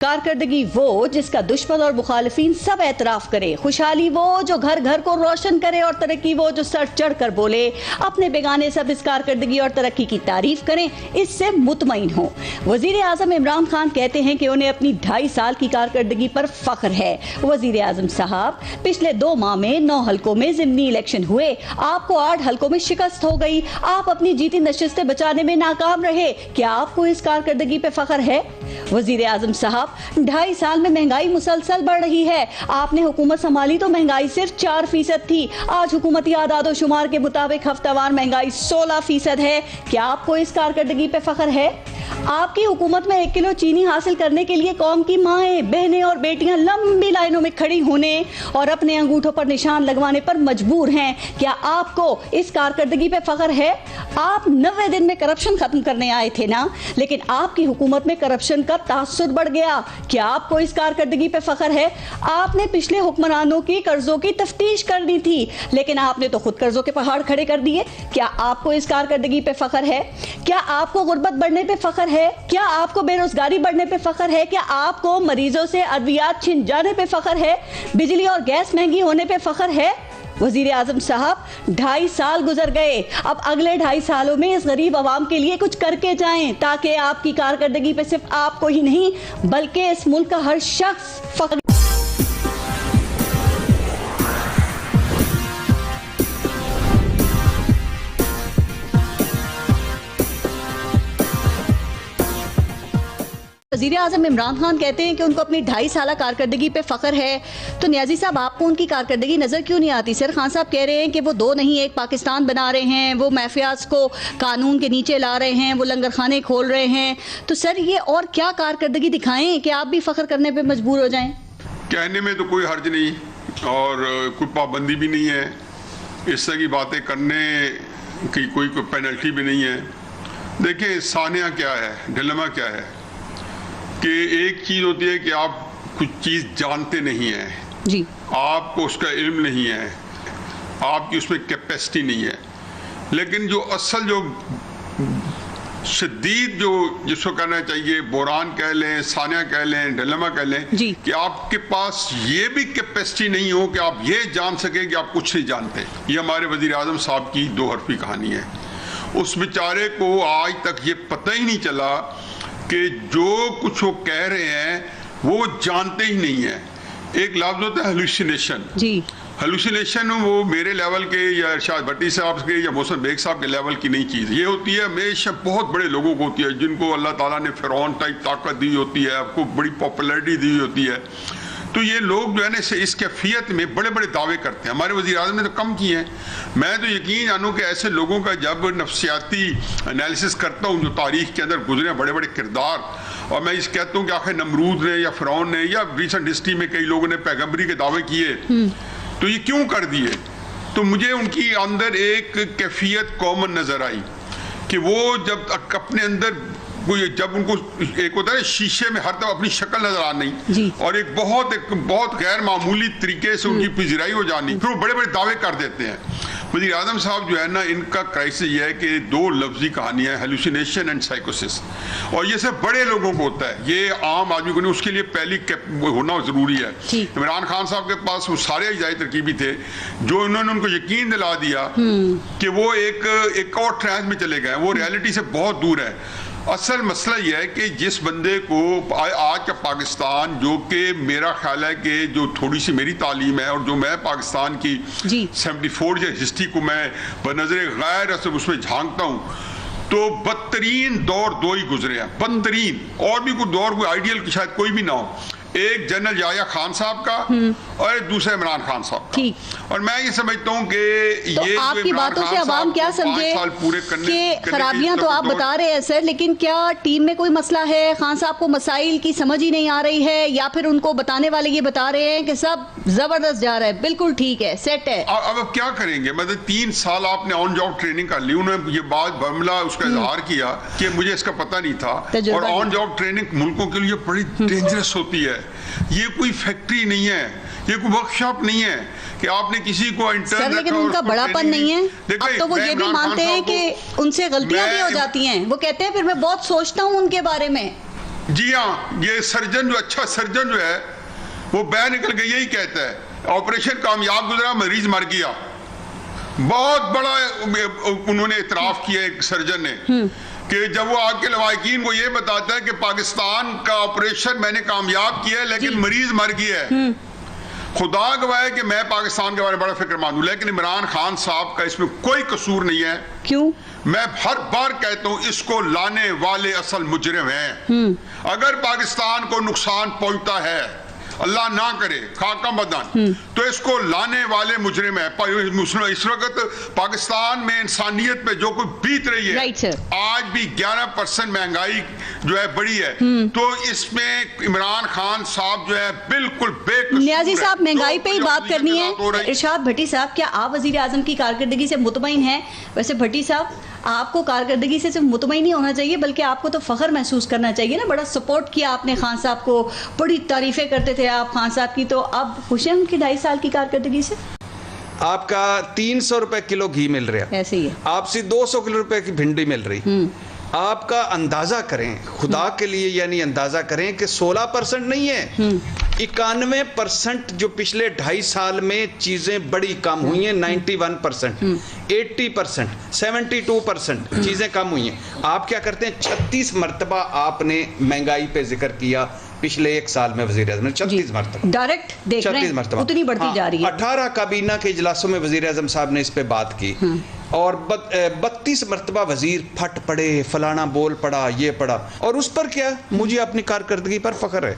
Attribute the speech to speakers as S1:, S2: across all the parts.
S1: कारकर्दगी वो जिसका दुश्मन और मुखालिफिन सब एतराफ करे, खुशहाली वो जो घर घर को रोशन करे और तरक्की वो जो सर चढ़ कर बोले। अपने बेगाने सब इस कारकर्दगी और तरक्की की तारीफ करें, इससे मुतमईन हो। वजीर आजम इमरान खान कहते हैं कि उन्हें अपनी 2.5 साल की कारकर्दगी पर फख्र है। वजीर आजम साहब, पिछले 2 माह में 9 हल्कों में ज़िमनी इलेक्शन हुए, आपको 8 हल्कों में शिकस्त हो गई। आप अपनी जीती नशिस्तें बचाने में नाकाम रहे। क्या आपको इस कारकर्दगी पे फख्र है? वजीर आजम साहब, 2.5 साल में महंगाई मुसलसल बढ़ रही है। आपने हुकूमत संभाली तो महंगाई सिर्फ 4% थी। आज हुकूमती आदादो शुमार के मुताबिक हफ्तावार महंगाई 16% है। क्या आपको इस कारकर्दगी पे फख्र है? आपकी हुकूमत में 1 किलो चीनी हासिल करने के लिए कौम की माएं, बहनें और बेटियां लंबी लाइनों में खड़ी होने और अपने अंगूठों पर निशान लगवाने पर मजबूर हैं। क्या आपको इस कारकर्दगी पे फख्र है? आप 90 दिन में करप्शन खत्म करने आए थे ना, लेकिन आपकी हुकूमत में करप्शन का तासुर बढ़ गया। क्या आपको इस कारकर्दगी पे फख्र है? आपने पिछले हुक्मरानों की कर्जों की तफ्तीश करनी थी, लेकिन आपने तो खुद कर्जों के पहाड़ खड़े कर दिए। क्या आपको इस कारकर्दगी पे फख्र है? क्या आपको गुर्बत बढ़ने पे फख्र है? क्या आपको बेरोजगारी बढ़ने पे फख्र है? क्या आपको मरीजों से अद्वियात छिन जाने पे फख्र है? बिजली और गैस महंगी होने पे फख्र है? वजीर आजम साहब, 2.5 साल गुजर गए। अब अगले 2.5 सालों में इस गरीब आवाम के लिए कुछ करके जाएं, ताकि आपकी कारकर्दगी पे सिर्फ आपको ही नहीं बल्कि इस मुल्क का हर शख्स फख्र। वज़ीर आज़म इमरान खान कहते हैं कि उनको अपनी 2.5 साल कारकर्दगी पे फ़ख्र है, तो न्याजी साहब आपको उनकी कारकर्दगी नज़र क्यों नहीं आती? सर खान साहब कह रहे हैं कि वो 2 नहीं 1 पाकिस्तान बना रहे हैं, वो माफियाज को कानून के नीचे ला रहे हैं, वो लंगर खाने खोल रहे हैं। तो सर ये और क्या कारकर्दगी दिखाएं कि आप भी फ़ख्र करने पर मजबूर हो जाएं?
S2: कहने में तो कोई हर्ज नहीं और कोई पाबंदी भी नहीं है, इस तरह की बातें करने की कोई पेनल्टी भी नहीं है। देखिए सानिया क्या है, डिलेमा क्या है कि एक चीज़ होती है कि आप कुछ चीज़ जानते नहीं हैं जी, आपको उसका इल्म नहीं है, आपकी उसमें कैपेसिटी नहीं है। लेकिन जो असल जो शदीद जो जिसको कहना चाहिए बोरान कह लें, सानिया कह लें, डिलेमा कह लें कि आपके पास ये भी कैपेसिटी नहीं हो कि आप ये जान सकें कि आप कुछ नहीं जानते। ये हमारे वज़ीर आज़म साहब की 2 हरफी कहानी है। उस बेचारे को आज तक ये पता ही नहीं चला कि जो कुछ वो कह रहे हैं वो जानते ही नहीं है। एक लफ्ज़ होता है हेलुसिनेशन जी। हेलुसिनेशन वो मेरे लेवल के या इरशाद भट्टी साहब के या मोहसिन बेग साहब के लेवल की नहीं चीज़। ये होती है हमेशा बहुत बड़े लोगों को होती है, जिनको अल्लाह ताला ने फ़िरौन टाइप ताकत दी होती है, आपको बड़ी पॉपुलैरिटी दी होती है। तो ये लोग जो है ना इस कैफियत में बड़े बड़े दावे करते हैं। हमारे वज़ीर आज़म ने तो कम किए हैं। मैं तो यकीन जानूँ कि ऐसे लोगों का जब नफ्सियाती एनालिसिस करता हूँ जो तारीख़ के अंदर गुजरे बड़े बड़े किरदार, और मैं इस कहता हूँ कि आखिर नमरूद ने या फ़िरौन ने या रिसेंट हिस्ट्री में कई लोगों ने पैगम्बरी के दावे किए, तो ये क्यों कर दिए? तो मुझे उनकी अंदर एक कैफियत कॉमन नज़र आई कि वो जब अपने अंदर जब उनको एक होता है शीशे में हर तरफ अपनी शक्ल नजर आनी और एक बहुत गैर मामूली तरीके से उनकी पिजराई हो जानी, फिर वो बड़े बड़े दावे कर देते हैं। वज़ीर आज़म साहब जो है ना, इनका क्राइसिस ये है कि 2 लफ्जी कहानियाँ, हेलुसिनेशन एंड साइकोसिस, और ये सब बड़े लोगों को होता है, ये आम आदमी को नहीं। उसके लिए पहली होना ज़रूरी है। इमरान खान साहब के पास वो सारे अजाई तरकीबी थे जो इन्होंने उनको यकीन दिला दिया कि वो एक और ट्रांस में चले गए, वो रियलिटी से बहुत दूर है। असल मसला यह है कि जिस बंदे को आज का पाकिस्तान, जो कि मेरा ख्याल है कि जो थोड़ी सी मेरी तालीम है और जो मैं पाकिस्तान की 74 या हिस्ट्री को मैं बनज़र गैर उसमें झांकता हूँ, तो बदतरीन दौर 2 ही गुजरे हैं, बदतरीन। और भी कोई दौर कोई आइडियल की शायद कोई भी ना हो। एक जनरल याया खान साहब का और एक दूसरा इमरान खान साहब का। और मैं ये समझता हूँ कि
S1: तो
S2: ये
S1: आपकी बातों से अवाम क्या समझे कि खराबियां तो आप बता रहे हैं सर, लेकिन क्या टीम में कोई मसला है? खान साहब को मसाइल की समझ ही नहीं आ रही है, या फिर उनको बताने वाले ये बता रहे हैं कि सब जबरदस्त जा रहा है, बिल्कुल ठीक है, सेट है?
S2: अब क्या करेंगे? मतलब 3 साल आपने ऑन जॉब ट्रेनिंग कर ली। उन्होंने ये बात बमला उसका इजहार किया कि मुझे इसका पता नहीं था, और ऑन जॉब ट्रेनिंग मुल्कों के लिए बड़ी डेंजरस होती है। ये कोई फैक्ट्री नहीं है, ये कोई वर्कशॉप नहीं है कि आपने किसी को इंटर्न
S1: सर, लेकिन उनका बड़ापन नहीं है। अब तो वो ये भी मानते हैं कि उनसे गलतियां भी हो जाती हैं। वो कहते हैं फिर मैं बहुत सोचता हूं उनके बारे में।
S2: जी हाँ, ये सर्जन जो अच्छा सर्जन जो है वो बाहर निकल के यही कहता है ऑपरेशन कामयाब गुजरा, मरीज मर गया। बहुत बड़ा उन्होंने इतराफ किया एक सर्जन ने कि जब वो आके लवाकिन को ये बताता है कि पाकिस्तान का ऑपरेशन मैंने कामयाब किया है लेकिन मरीज मर गया है। खुदा गवाह है कि मैं पाकिस्तान के बारे में बड़ा फिक्रमंद हूं, लेकिन इमरान खान साहब का इसमें कोई कसूर नहीं है।
S1: क्यों? मैं
S2: हर बार कहता हूं इसको लाने वाले असल मुजरिम हैं। अगर पाकिस्तान को नुकसान पहुंचता है, अल्लाह ना करे, खाका बदन, तो इसको लाने वाले मुजरिम है। इस वक्त पाकिस्तान में इंसानियत पे जो कोई बीत रही है, आज भी 11% महंगाई जो है बढ़ी है, तो इसमें इमरान खान साहब जो है बिल्कुल बेकसूर।
S1: नियाजी साहब, महंगाई पे ही बात करनी है। इरशाद भट्टी साहब, क्या आप वजीर आजम की कारकर्दगी से मुतमईन हैं? वैसे भट्टी साहब, आपको कारकर्दगी से सिर्फ मुतमईन नहीं होना चाहिए बल्कि आपको तो फख्र महसूस करना चाहिए ना। बड़ा सपोर्ट किया आपने खान साहब को, बड़ी तारीफें करते थे आप खान साहब की, तो अब खुश हैं उनकी 2.5 साल की कारकर्दगी से?
S3: आपका 300 रुपए किलो घी मिल रहा है, ऐसे ही है। आपसे 200 किलो रुपए की भिंडी मिल रही। आपका अंदाजा करें खुदा के लिए, यानी अंदाजा करें कि 16% नहीं है, 91% जो पिछले 2.5 साल में चीजें बड़ी कम हुई हैं। 91%, 80%, 72% चीजें कम हुई हैं। आप क्या करते हैं, 36 मरतबा आपने महंगाई पे जिक्र किया पिछले 1 साल में वजीर आजम ने, 36 मरतबा
S1: डायरेक्ट देख रहे हैं, उतनी बढ़ती जा रही है।
S3: 18 काबीना के इजलासों में वजीर आजम साहब ने इस पे बात की और 32 मरतबा वजीर फट पड़े, फलाना बोल पड़ा, ये पड़ा। और उस पर क्या, मुझे अपनी कारकर्दगी पर फख्र है।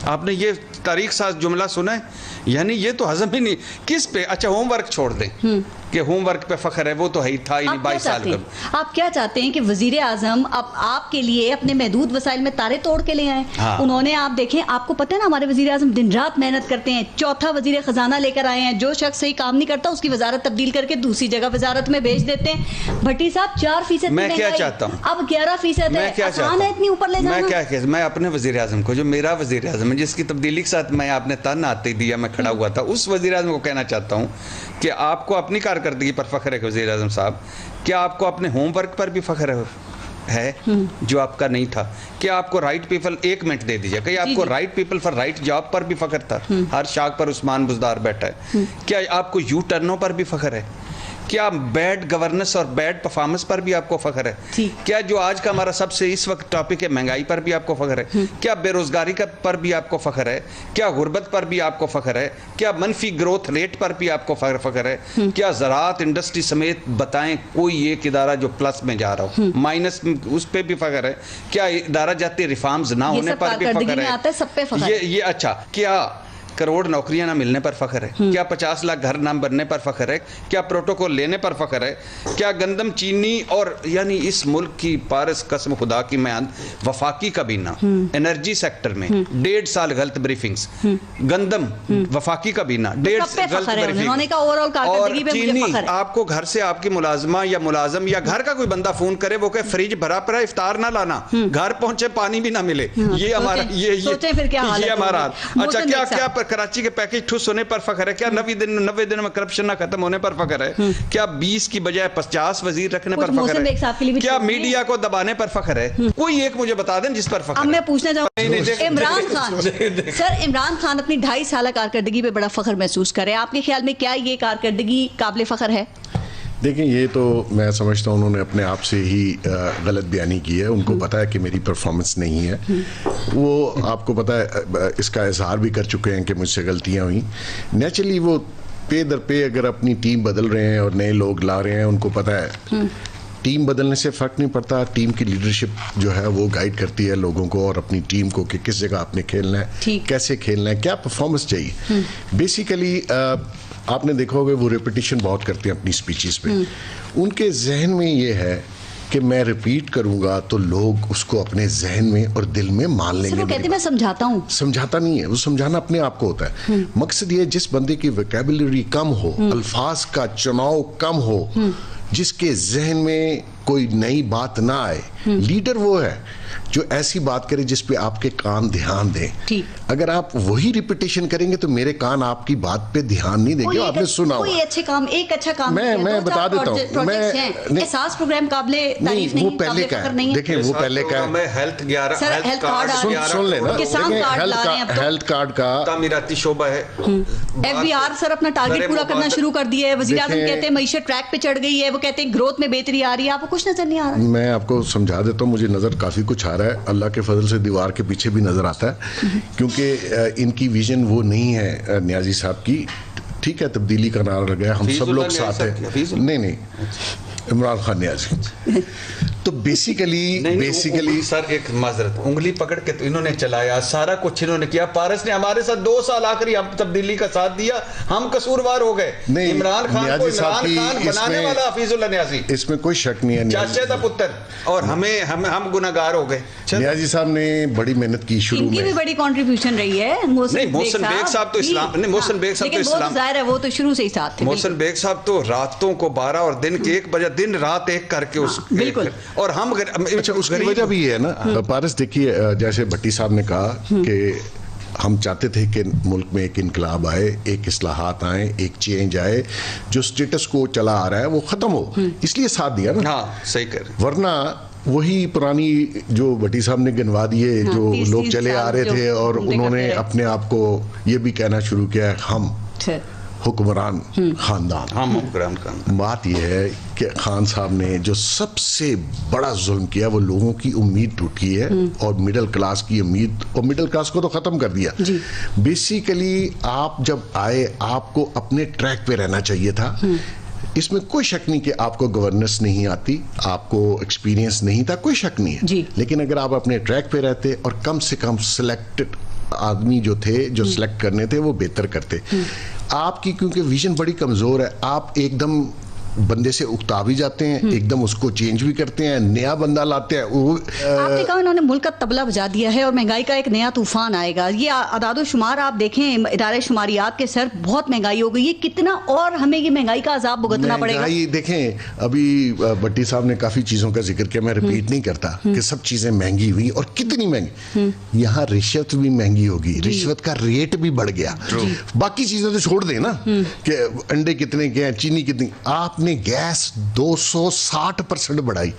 S3: आपने ये तारीख साज जुमला सुना है, यानी ये तो हजम ही नहीं। किस पे? अच्छा, होमवर्क छोड़ दें कि होमवर्क पे फख्र है, वो तो है ही था ही नहीं 22 साल का।
S1: आप क्या चाहते हैं कि वजीर आजम अब आपके लिए अपने महदूद वसाइल में तारे तोड़ के ले आए? हाँ। उन्होंने, आप देखें, आपको पता है ना, हमारे वजीर आजम दिन रात मेहनत करते हैं। 4था वजीर खजाना लेकर आए हैं। जो शख्स सही काम नहीं करता उसकी वजारत तब्दील करके दूसरी जगह वजारत में भेज देते हैं। भट्टी साहब, 4%
S3: मैं क्या चाहता हूँ,
S1: अब 11% है। आसान है इतनी ऊपर ले जाना?
S3: मैं क्या कहता, मैं अपने वजीर आजम को, जो मेरा वजीर आजम है, जिसकी तब्दीली के साथ मैं आपने तन आते दिया, मैं खड़ा हुआ था, उस वजीर आजम को कहना चाहता हूँ कि आपको अपनी कारकर्दगी पर फख्र है वजीर आजम साहब। क्या आपको अपने होमवर्क पर भी फख्र है जो आपका नहीं था? क्या आपको राइट पीपल, 1 मिनट दे दीजिए, क्या आपको right people for right job पर भी फख्र था? हर शाख पर उस्मान बुजदार बैठा है। क्या आपको यू टर्नों पर भी फख्र है? क्या बैड गवर्नेंस और बैड परफॉर्मेंस पर भी आपको फख्र है? क्या जो आज का हमारा सबसे इस वक्त टॉपिक है, महंगाई पर भी आपको फख्र है? क्या बेरोजगारी का पर भी आपको फख्र है? क्या गुर्बत पर भी आपको फख्र है? क्या मनफी ग्रोथ रेट पर भी आपको फख्र है? क्या ज़राअत इंडस्ट्री समेत बताएं कोई एक इदारा जो प्लस में जा रहा हो, माइनस उस पर भी फख्र है? क्या इदारा जाती रिफॉर्म्स ना होने पर भी फख्र है? ये अच्छा, क्या करोड़ नौकरियां ना मिलने पर फख्र है? क्या 50 लाख घर ना बनने पर फख्र है? क्या प्रोटोकॉल लेने पर फख्र है? क्या गंदम, चीनी और यानी इस मुल्क की पारस कसम खुदा की मैं वफाकी काबीना एनर्जी सेक्टर में 1.5 साल गलत ब्रीफिंग्स, गंदम वफाकी काबीना 1.5 गलत ब्रीफिंग, और चीनी आपको घर से आपकी मुलाजमा या मुलाजम या घर का कोई बंदा फोन करे, वो कहे फ्रिज भरा पड़ा, इफ्तार ना लाना, घर पहुंचे पानी भी ना मिले। ये हमारा ये हमारा। अच्छा, क्या कराची के पैकेज ठुस होने पर फख्र है? क्या 90 दिन में करप्शन ना खत्म होने पर फख्र है? क्या 20 की बजय 50 वजीर रखने पर फख्र है? क्या मीडिया को दबाने पर फख्र है? कोई एक मुझे बता दें जिस पर फख्र है।
S1: मैं पूछना चाहूंगा, इमरान खान सर, इमरान खान अपनी 2.5 साल कारकर्दगी पे बड़ा फख्र महसूस करे, आपके ख्याल में क्या ये कारकर्दगी काबिल फख्र है?
S4: देखें, ये तो मैं समझता हूँ उन्होंने अपने आप से ही गलत बयानी की है। उनको पता है कि मेरी परफॉर्मेंस नहीं है। वो आपको पता है, इसका इजहार भी कर चुके हैं कि मुझसे गलतियाँ हुई। नेचुरली वो पे दर पे अगर अपनी टीम बदल रहे हैं और नए लोग ला रहे हैं, उनको पता है टीम बदलने से फ़र्क नहीं पड़ता। टीम की लीडरशिप जो है वो गाइड करती है लोगों को और अपनी टीम को कि किस जगह आपने खेलना है, कैसे खेलना है, क्या परफॉर्मेंस चाहिए। बेसिकली आपने देखा होगा वो रिपीटिशन बहुत करते हैं अपनी स्पीचेस पे। उनके जहन में ये है कि मैं रिपीट करूंगा तो लोग उसको अपने जहन में और दिल में मान लेंगे।
S1: वो कहते मैं समझाता हूँ।
S4: समझाता नहीं है, वो समझाना अपने आप को होता है। मकसद ये, जिस बंदे की वोकैबुलरी कम हो, अल्फाज का चुनाव कम हो, जिसके जहन में कोई नई बात ना आए, लीडर वो है जो ऐसी बात करे जिस पे आपके कान ध्यान दें। अगर आप वही रिपीटेशन करेंगे तो मेरे कान आपकी बात पे ध्यान नहीं देंगे। आपने सुना
S1: कोई अच्छे काम, एक अच्छा काम
S4: मैं बता देता हूँ, मैं
S1: एहसास प्रोग्राम काबिले तारीफ नहीं,
S4: वो पहले का है, देखें वो पहले का है।
S3: मैं हेल्थ 11
S1: हेल्थ कार्ड
S4: सुन लेना, हेल्थ कार्ड का
S3: तामीराती शोबा है।
S1: FBR सर अपना टारगेट पूरा करना शुरू कर दिया है। वज़ीर आज़म कहते हैं मईशत ट्रैक पे चढ़ गई है, वो कहते हैं ग्रोथ में बेहतरी आ रही है, आपको कुछ नजर नहीं आ रहा।
S4: मैं आपको समझा देता हूँ, मुझे नजर काफी कुछ आ रहा है, अल्लाह के फजल से दीवार के पीछे भी नजर आता है, क्योंकि इनकी विजन वो नहीं है नियाजी साहब की। ठीक है, तब्दीली का नारा लगाया, हम सब लोग साथ हैं। नहीं, इमरान खान नियाजी। तो बेसिकली
S3: सर एक माजरत, उंगली पकड़ के तो इन्होंने चलाया, सारा कुछ इन्होंने किया। पारस ने हमारे साथ 2 साल आखिरी हम तब्दीली का साथ दिया, हम कसूरवार हो गए। इमरान खान को इमरान खान बनाने वाला हफीजुल्लाह नियाजी, इसमें
S4: कोई शक नहीं है,
S3: चाचे का पुत्र, और हम गुनाहगार हो गए।
S4: नियाजी साहब ने बड़ी मेहनत की, शुरू में
S1: इनकी भी बड़ी कंट्रीब्यूशन रही है।
S3: मोहसिन बेग साहब तो इस्लाम नहीं, मोहसिन बेग साहब तो इस्लाम
S1: जाहिर है वो तो शुरू से ही साथ थे।
S3: मोहसिन बेग साहब तो रातों को 12 और दिन के 1 बजे, दिन रात एक करके उस
S1: बिल्कुल।
S3: और हम
S4: अच्छा, उसकी वजह भी है ना पारस। देखिए, जैसे भट्टी साहब ने कहा कि हम चाहते थे कि मुल्क में एक इनकलाब आए, एक इस्लाहात आए, एक चेंज आए, जो स्टेटस को चला आ रहा है वो खत्म हो, इसलिए साथ दिया ना।
S3: हाँ, सही कर।
S4: वरना वही पुरानी जो भट्टी साहब ने गिनवा दिए, जो लोग चले आ रहे थे और उन्होंने अपने आप को ये भी कहना शुरू किया, हम हुक्मरान खानदान, हम हुक्मरान खानदान। बात यह है कि खान साहब ने जो सबसे बड़ा जुल्म किया वो लोगों की उम्मीद टूटी है, और मिडिल क्लास की उम्मीद, और मिडिल क्लास को तो खत्म कर दिया। बेसिकली आप जब आए, आपको अपने ट्रैक पे रहना चाहिए था। इसमें कोई शक नहीं कि आपको गवर्नेंस नहीं आती, आपको एक्सपीरियंस नहीं था, कोई शक नहीं है। लेकिन अगर आप अपने ट्रैक पे रहते और कम से कम सिलेक्टेड आदमी जो थे, जो सिलेक्ट करने थे, वो बेहतर करते। आपकी क्योंकि विजन बड़ी कमजोर है, आप एकदम बंदे से उकता भी जाते हैं, एकदम उसको चेंज भी करते हैं, नया बंदा लाते हैं।
S1: आपने कहा इन्होंने मुल्क का तबला बजा दिया है और महंगाई का एक नया तूफान आएगा। ये अदादो शुमार आप देखें, इदारे शुमारियात के सर, बहुत महंगाई हो गई है। कितना और हमें ये महंगाई का अजाब भुगतना पड़ेगा।
S4: देखें, अभी भट्टी साहब ने काफी चीजों का जिक्र किया, मैं रिपीट नहीं करता कि सब चीजें महंगी हुई, और कितनी महंगी। यहाँ रिश्वत भी महंगी होगी, रिश्वत का रेट भी बढ़ गया। बाकी चीजें तो छोड़ दें ना, कि अंडे कितने के हैं, चीनी कितनी। आपने गैस 260% बढ़ाई,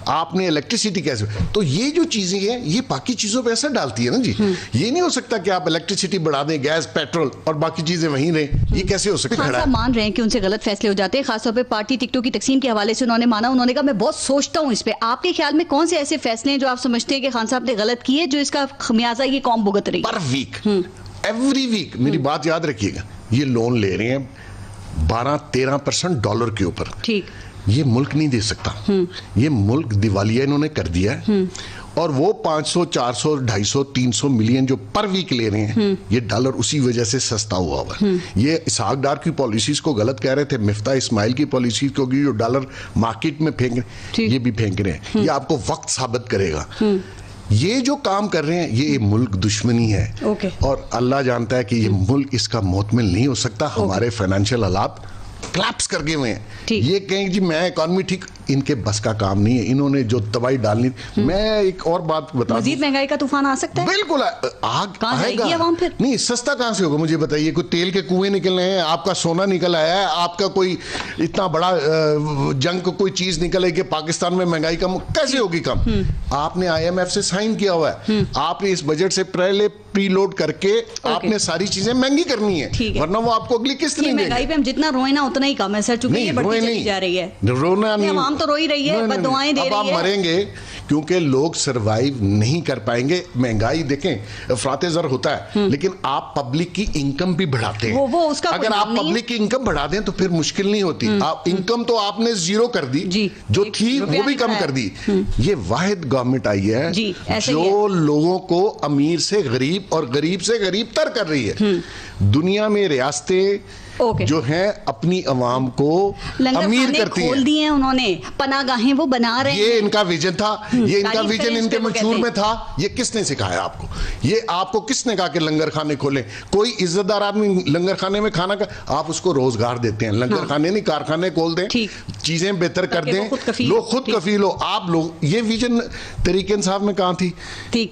S4: आपने इलेक्ट्रिसिटी कैसे, तो ये जो चीजें हैं ये बाकी चीजों पे असर डालती है ना जी। ये नहीं हो सकता कि आप इलेक्ट्रिसिटी बढ़ा दें, गैस, पेट्रोल, और बाकी चीजें वहीं रहें। ये कैसे हो सकता है?
S1: मान रहे हैं कि उनसे गलत फैसले हो जाते हैं, खासतौर पे पार्टी टिकटों की तकसीम के हवाले से उन्होंने माना। उन्होंने कहा मैं बहुत सोचता हूँ इस पे। आपके ख्याल में कौन से ऐसे फैसले हैं जो आप समझते हैं कि खान साहब ने गलत किए, जो इसका खमियाजा ये कौम भुगत रही?
S4: पर वीक, एवरी वीक, मेरी बात याद रखिएगा, ये लोन ले रहे हैं 12-13% डॉलर के ऊपर। ठीक, ये मुल्क नहीं दे सकता। ये मुल्क दिवालिया इन्होंने कर दिया है, और वो 500, 400, 250, 300 मिलियन जो पर वीक ले रहे हैं, ये डॉलर उसी वजह से सस्ता हुआ है। ये इसहाक डार की पॉलिसीज को गलत कह रहे थे, मिफ्ता इस्माइल की पॉलिसीज को जो डॉलर मार्केट में फेंक रहे, ये भी फेंक रहे हैं। ये आपको वक्त साबित करेगा। ये जो काम कर रहे हैं ये मुल्क दुश्मनी है, और अल्लाह जानता है कि ये मुल्क इसका मोतमिल नहीं हो सकता। हमारे फाइनेंशियल हालात क्लैप्स कर गए हुए हैं। ये कहें जी मैं इकॉनमी ठीक, इनके बस का काम नहीं है। इन्होंने जो तबाही डालनी, मैं एक और बात बता दूं,
S1: मजीद महंगाई का तूफान आ सकता है।
S4: बिल्कुल आग आएगा।
S1: फिर
S4: नहीं, सस्ता कहां से होगा मुझे बताइए। कोई तेल के कुएं निकल रहे हैं, आपका सोना निकल आया है, आपका कोई इतना बड़ा जंग को कोई चीज निकल आई कि पाकिस्तान में महंगाई कम कैसे होगी कम? आपने IMF से साइन किया हुआ है, आपने इस बजट से पहले प्रीलोड करके आपने सारी चीजें महंगी करनी है, वरना वो आपको अगली किस्त नहीं देंगे।
S1: महंगाई पे हम जितना रोए ना उतना ही कम है सर, चूंकि ये बढ़ती चली जा रही है।
S4: रोना नहीं,
S1: हम तो रो ही रही है, बददुआएं दे रही है।
S4: अब आप मरेंगे क्योंकि लोग सरवाइव नहीं कर पाएंगे। महंगाई देखें, अफराते ज़र होता है, लेकिन आप पब्लिक की इनकम भी बढ़ाते हैं।
S1: वो उसका
S4: अगर आप पब्लिक की इनकम बढ़ा दें तो फिर मुश्किल नहीं होती। आप इनकम तो आपने जीरो कर दी, जो थी वो भी कम कर दी। ये वाहिद गवर्नमेंट आई है जो लोगों को अमीर से गरीब और गरीब से गरीब तर कर रही है। दुनिया में रियासतें
S1: ओके।
S4: जो है अपनी अवाम को
S1: लंगर
S4: अमीर
S1: खाने
S4: करती
S1: खोल
S4: हैं।
S1: दिए हैं उन्होंने, पनागाहें वो बना रहे
S4: ये
S1: हैं।
S4: इनका विजन था, ये इनका
S1: तारीफ
S4: विजन
S1: करें इस
S4: इनके
S1: पे, वो
S4: मंशूर
S1: कहते
S4: में था। ये किसने सिखाया आपको? ये आपको किसने कहा कि लंगर खाने खोलें? कोई इज्जतदार आदमी लंगर खाने में खाना का, आप उसको रोजगार देते हैं। लंगर खाने नहीं, कारखाने खोल दें, चीजें बेहतर कर दें, लोग खुद कफील हो। आप लोग, ये विजन तहरीक इंसाफ में कहाँ थी?
S1: ठीक।